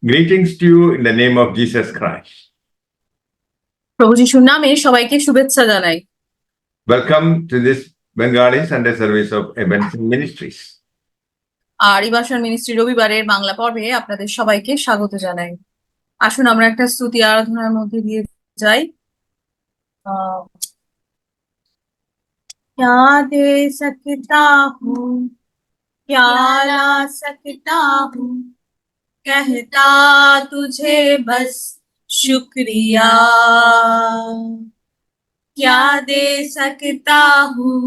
Greetings to you in the name of Jesus Christ. প্রভু যিশুর নামে সবাইকে শুভেচ্ছা জানাই। Welcome to this Bengali Sunday service of Ebenezer Ministries. আর ইবাসন মিনিস্ট্রি রবিবারের বাংলা পর্বে আপনাদের সবাইকে স্বাগত জানাই। আসুন আমরা একটা স্তুতি আরাধনার মধ্যে দিয়ে যাই। क्या दे सकता हूँ, क्या ला सकता हूँ, कहता तुझे बस शुक्रिया। क्या दे सकता हूँ,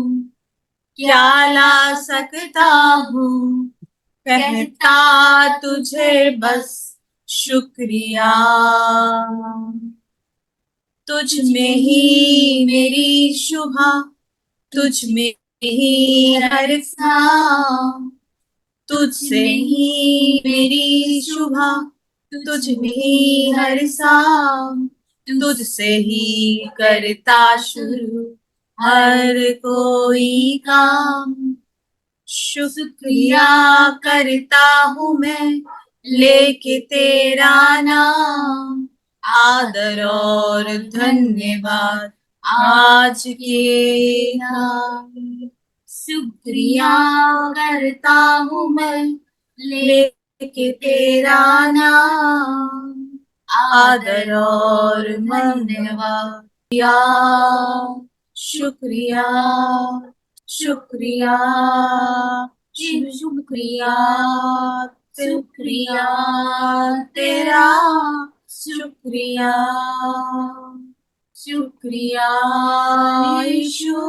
क्या ला सकता हूँ, कहता तुझे बस शुक्रिया। तुझ में ही मेरी शुभा, तुझ में ही हर सांस, तुझसे ही मेरी शुभा, तुझ में ही हर सांस, तुझसे ही करता शुरू हर कोई काम। शुक्रिया करता हूँ मैं लेके तेरा नाम, आदर और धन्यवाद आज के नाम। शुक्रिया करता हूँ मैं लेके तेरा नाम, आदर और धन्यवाद। शुक्रिया शुक्रिया शुक्रिया शुक्रिया तेरा, शुक्रिया शुक्रिया यीशु,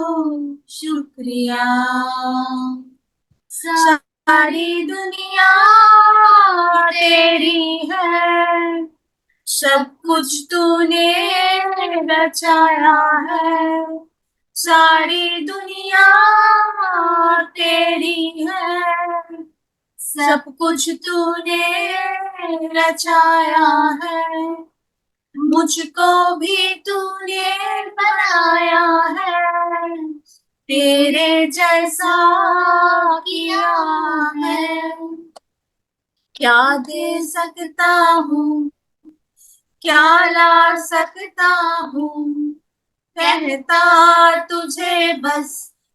शुक्रिया। सारी दुनिया तेरी है, सब कुछ तूने रचाया है। सारी दुनिया तेरी है, सब कुछ तूने रचाया है। मुझको भी तूने बनाया है, तेरे जैसा किया है। क्या दे सकता हूँ, क्या ला सकता हूँ, कहता तुझे बस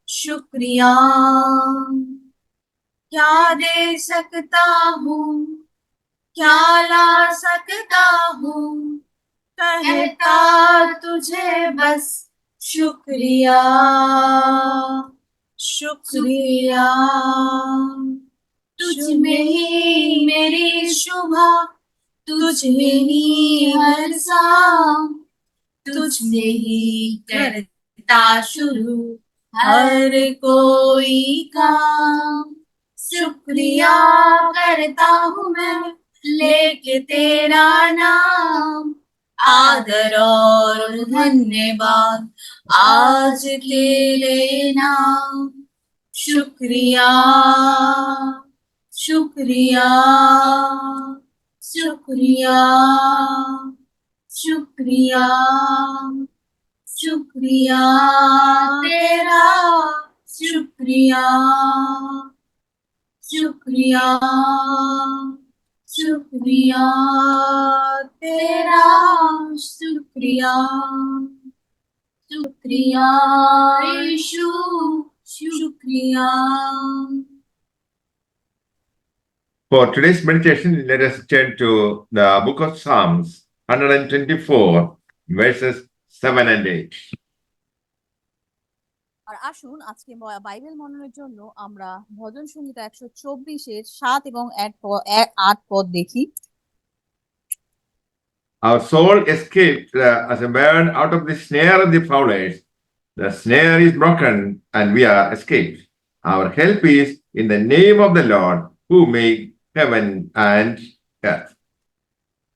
शुक्रिया। क्या दे सकता हूँ, क्या ला सकता हूँ, कहता तुझे बस शुक्रिया शुक्रिया। तुझ में ही मेरी शुभा, तुझ में ही हर सांस, तुझ में ही करता शुरू हर कोई काम। शुक्रिया करता हूँ मैं लेके तेरा नाम, आदर और धन्यवाद आज तेरे नाम। शुक्रिया शुक्रिया शुक्रिया शुक्रिया शुक्रिया तेरा, शुक्रिया शुक्रिया शुक्रिया तेरा, शुक्रिया शुक्रिया यीशु, शुक्रिया। For today's meditation, let us turn to the book of Psalms, 124, verses 7 and 8. আর আসুন আজকে বাইবেল মননের জন্য আমরা ভজন সংহিতা 124-এর 7 এবং 8 পদ দেখি। Our soul escaped as a bird out of the snare of the fowlers. The snare is broken and we are escaped. Our help is in the name of the Lord who made heaven and earth.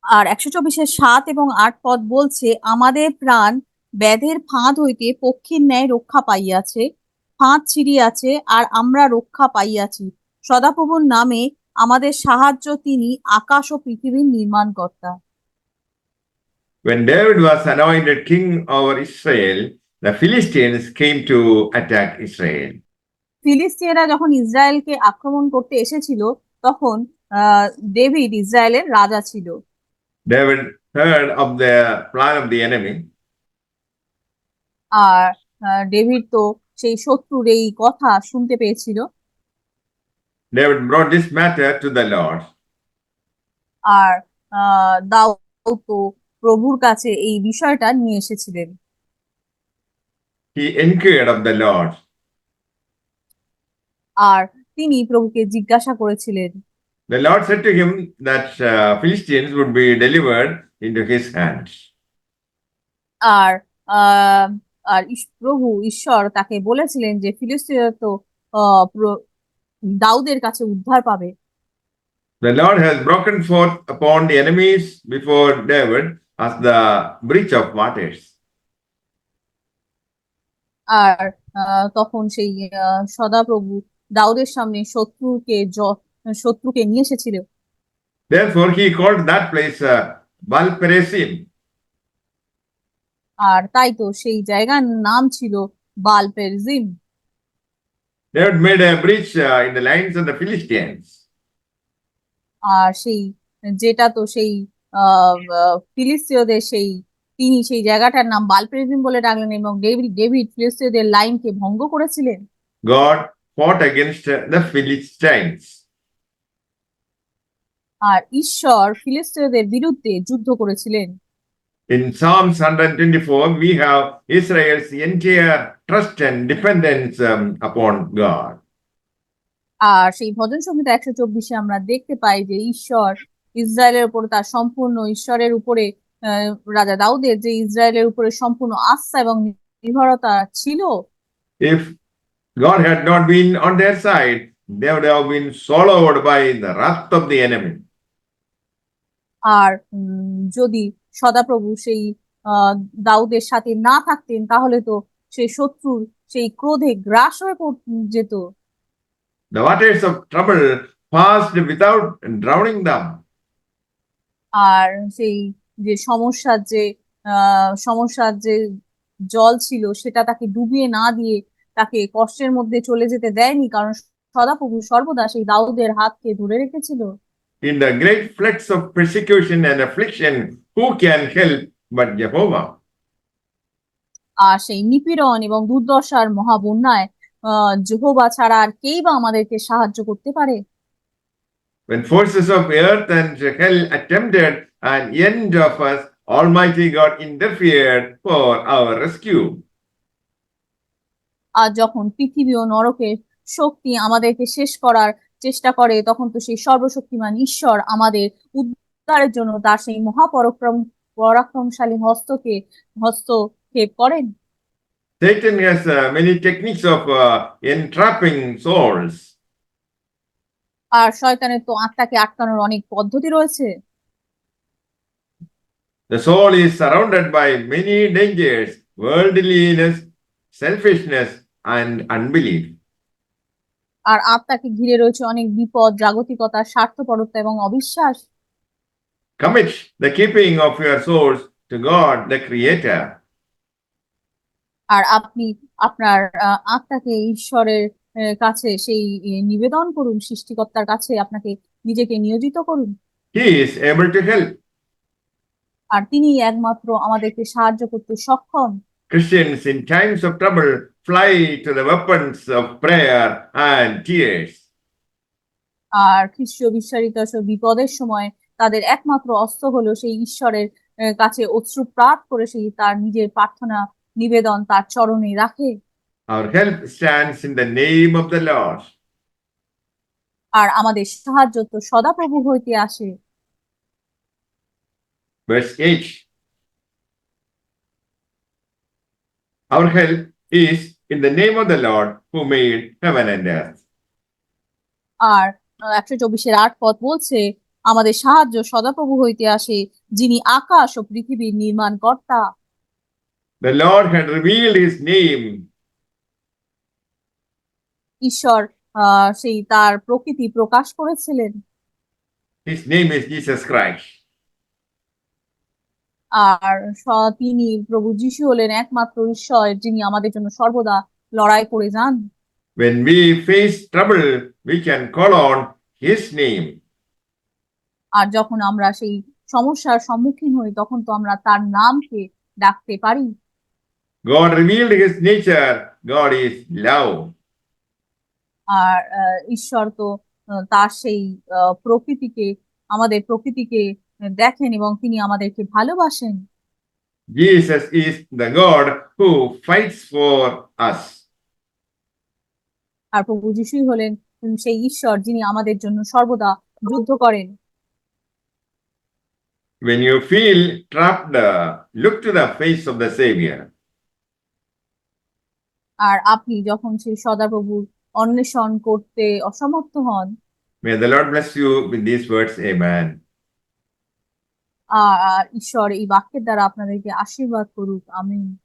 আর 124-এর 7 এবং 8 পদ বলছে, আমাদের প্রাণ ব্যাধের ফাঁদ হইতে পক্ষীর ন্যায় রক্ষা পাইয়াছে, ফাঁদ ছিড়িয়াছে আর আমরা রক্ষা পাইয়াছি। সদাপ্রভুর নামে আমাদের সাহায্য, তিনি আকাশ ও পৃথিবীর নির্মাণকর্তা। When David was anointed king over Israel, the Philistines came to attack Israel. ফিলিস্তিয়েরা যখন ইসরায়েলকে আক্রমণ করতে এসেছিল, তখন ডেভিড ইসরায়েলের রাজা ছিল। David heard of the plan of the enemy. আর ডেভিড তো সেই শত্রুর এই কথা শুনতে পেয়েছিল। David brought this matter to the Lord. আর দাউদ তো প্রভুর কাছে এই বিষয়টা নিয়ে এসেছিলেন। He inquired of the Lord. আর তিনি প্রভুকে জিজ্ঞাসা করেছিলেন। The Lord said to him that Philistines would be delivered into his hands. আর প্রভু ঈশ্বর তাকে বলেছিলেন যে ফিলিস্তিনরা তো দাউদের কাছে উদ্ধার পাবে। The Lord has broken forth upon the enemies before David as the breach of waters. আর তখন সেই সদাপ্রভু দাউদের সামনে শত্রুকে নিয়ে এসেছিল। Therefore, he called that place Baal-perazim. আর তাই তো সেই জায়গার নাম ছিল বাল পেরজিম। David made a breach in the lines of the Philistines. আর সেই যেটা তো সেই ফিলিস্তীয়দের তিনি সেই জায়গাটার নাম বাল পেরজিম বলে ডাকলেন এবং ডেভিড ফিলিস্তীয়দের লাইনকে ভঙ্গ করেছিলেন। God fought against the Philistines. আর ঈশ্বর ফিলিস্তীয়দের বিরুদ্ধে যুদ্ধ করেছিলেন। In Psalms 124, we have Israel's entire trust and dependence upon God. আর সেই ভজন সংহিতা 124-এ আমরা দেখতে পাই যে ঈশ্বর ইসরায়েলের উপর তার সম্পূর্ণ ঈশ্বরের উপরে রাজা দাউদের যে ইসরায়েলের উপরে সম্পূর্ণ আস্থা এবং নির্ভরতা ছিল। If God had not been on their side, they would have been swallowed by the wrath of the enemy. আর যদি সদাপ্রভু সেই দাউদের সাথে না থাকতেন তাহলে তো সেই শত্রুর সেই ক্রোধে গ্রাস হয়ে যেত। The waters of trouble passed without drowning them. আর সেই যে সমস্যার যে জল ছিল সেটা তাকে ডুবিয়ে না দিয়ে তাকে কষ্টের মধ্যে চলে যেতে দেয়নি, কারণ সদাপ্রভু সর্বদা সেই দাউদের হাতকে ধরে রেখেছিল। In the great floods of persecution and affliction, who can help but Jehovah? আর সেই নিপীড়ন এবং দুর্দশার মহাবন্যায় যেহোবা ছাড়া আর কেই বা আমাদেরকে সাহায্য করতে পারে? When forces of earth and hell attempted an end of us, Almighty God interfered for our rescue. আর যখন পৃথিবী ও নরকের শক্তি আমাদেরকে শেষ করার চেষ্টা করে তখন তো সেই সর্বশক্তিমান ঈশ্বর আমাদের উদ্ধারের জন্য তার সেই পরাক্রমশালী হস্তক্ষেপ করেন। Satan has many techniques of entrapping souls. আর শয়তানের তো আত্মাকে আটকানোর অনেক পদ্ধতি রয়েছে। The soul is surrounded by many dangers, worldliness, selfishness, and unbelief. আর আত্মাকে ঘিরে রয়েছে অনেক বিপদ, জাগতিকতা, স্বার্থপরতা এবং অবিশ্বাস। Commit the keeping of your souls to God, the Creator. আর আপনি আপনার আত্মাকে ঈশ্বরের কাছে সেই নিবেদন করুন, সৃষ্টিকর্তার কাছে আপনাকে নিজেকে নিয়োজিত করুন। He is able to help. আর তিনি একমাত্র আমাদেরকে সাহায্য করতে সক্ষম। Christians in times of trouble fly to the weapons of prayer and tears. আর খ্রিস্টীয় বিশ্বাসীরা বিপদের সময় তাদের একমাত্র অস্ত্র হলো সেই ঈশ্বরের কাছে অশ্রুপাত করে সেই তার নিজের প্রার্থনা নিবেদন তার চরণে রাখে। Our help stands in the name of the Lord. আর আমাদের সাহায্য তো সদাপ্রভু হইতে আসে। Verse 8. Our help is in the name of the Lord who made heaven and earth. আর 124-8 পদ বলছে আমাদের সাহায্য সদাপ্রভু হইতে আসে, যিনি আকাশ ও পৃথিবীর নির্মাণকর্তা। The Lord had revealed his name. ঈশ্বর সেই তার প্রকৃতি প্রকাশ করেছিলেন। His name is Jesus Christ. আর তিনি প্রভু যিশু হলেন একমাত্র ঈশ্বর, যিনি আমাদের জন্য সর্বদা লড়াই করে যান। When we face trouble, we can call on his name. আর যখন আমরা সেই সমস্যার সম্মুখীন হই তখন তো আমরা তার নামকে ডাকতে পারি। God revealed his nature. God is love. আর ঈশ্বর তো তার সেই প্রকৃতিকে, আমাদের প্রকৃতিকে দেখেন এবং তিনি আমাদেরকে ভালোবাসেন। Jesus is the God who fights for us. আর প্রভু যিশুই হলেন সেই ঈশ্বর যিনি আমাদের জন্য সর্বদা যুদ্ধ করেন। When you feel trapped, look to the face of the Savior. আর আপনি যখন সেই সদাপ্রভুর অন্বেষণ করতে অসমর্থ হন, May the Lord bless you with these words. Amen. আর ঈশ্বর এই বাক্যের দ্বারা আপনাদেরকে আশীর্বাদ করুক। আমিন।